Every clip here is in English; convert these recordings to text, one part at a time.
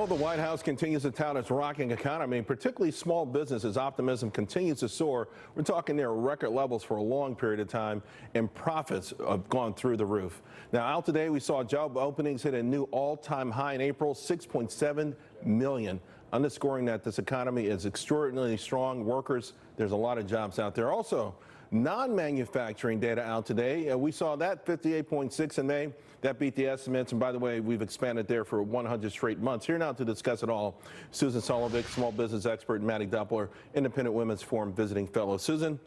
Well, the White House continues to tout its rocking economy, particularly small businesses. Optimism continues to soar. We're talking near record levels for a long period of time, and profits have gone through the roof. Now, out today, we saw job openings hit a new all-time high in April, 6.7 million, underscoring that this economy is extraordinarily strong. Workers, there's a lot of jobs out there. Also, non-manufacturing data out today. We saw that 58.6 in May. That beat the estimates. And by the way, we've expanded there for 100 straight months. Here now to discuss it all, Susan Solovic, small business expert, and Mattie Duppler, Independent Women's Forum visiting fellow. Susan,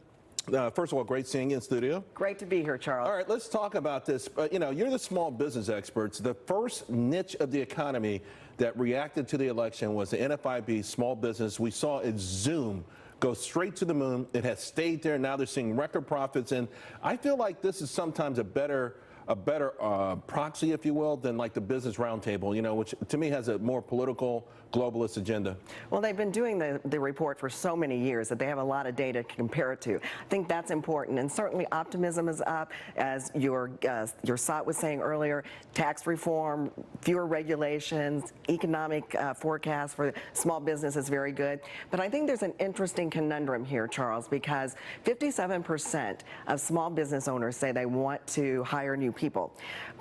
first of all, great seeing you in studio. Great to be here, Charles. All right, let's talk about this. You're the small business experts. The first niche of the economy that reacted to the election was the NFIB small business. We saw it zoom, go straight to the moon. It has stayed there. Now they're seeing record profits. And I feel like this is sometimes a better proxy, if you will, than like the Business Roundtable, which to me has a more political, globalist agenda. Well, they've been doing the report for so many years that they have a lot of data to compare it to. I think that's important, and certainly optimism is up, as your SOT was saying earlier. Tax reform, fewer regulations, economic forecast for small business is very good. But I think there's an interesting conundrum here, Charles, because 57% of small business owners say they want to hire new people.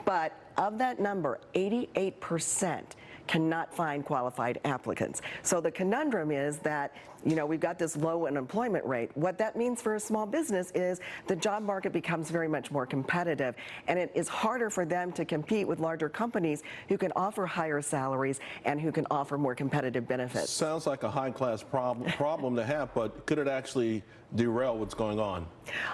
But of that number, 88% cannot find qualified applicants. So the conundrum is that, we've got this low unemployment rate. What that means for a small business is the job market becomes very much more competitive, and it is harder for them to compete with larger companies who can offer higher salaries and who can offer more competitive benefits. Sounds like a high-class problem to have, but could it actually derail what's going on?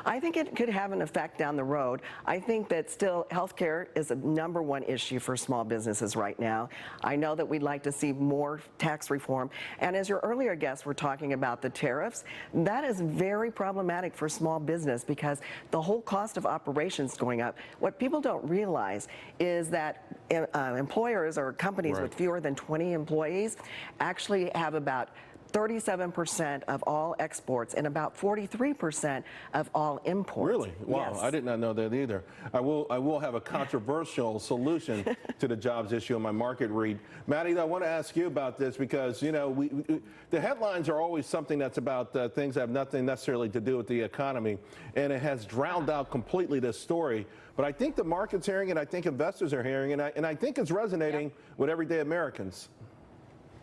I think it could have an effect down the road. I think that still healthcare is a #1 issue for small businesses right now. I know that we'd like to see more tax reform, and as your earlier guests were talking about the tariffs, that is very problematic for small business because the whole cost of operations going up. What people don't realize is that employers or companies with fewer than 20 employees actually have about 37% of all exports and about 43% of all imports. Really? Wow, yes. I did not know that either. I will have a controversial solution to the jobs issue in my market read. Mattie, I want to ask you about this because, the headlines are always something that's about things that have nothing necessarily to do with the economy, and it has drowned out completely this story. But I think the market's hearing it, I think investors are hearing it, and I think it's resonating with everyday Americans.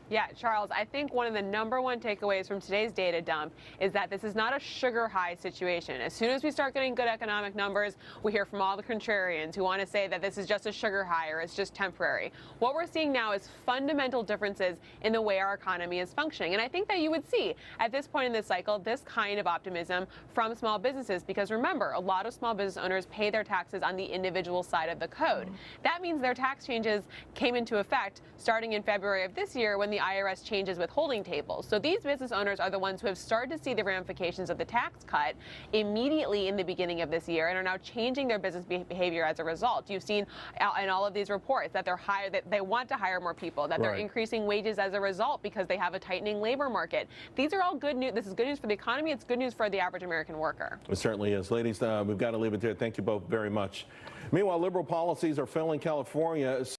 Yeah, Charles, I think one of the #1 takeaways from today's data dump is that this is not a sugar high situation. As soon as we start getting good economic numbers, we hear from all the contrarians who want to say that this is just a sugar high or it's just temporary. What we're seeing now is fundamental differences in the way our economy is functioning. And I think that you would see at this point in this cycle this kind of optimism from small businesses, because remember, a lot of small business owners pay their taxes on the individual side of the code. That means their tax changes came into effect starting in February of this year when the IRS changes withholding tables. So these business owners are the ones who have started to see the ramifications of the tax cut immediately in the beginning of this year and are now changing their business behavior as a result. You've seen in all of these reports that that they want to hire more people, that they're increasing wages as a result because they have a tightening labor market. These are all good news. This is good news for the economy. It's good news for the average American worker. It certainly is. Ladies, we've got to leave it there. Thank you both very much. Meanwhile, liberal policies are failing California.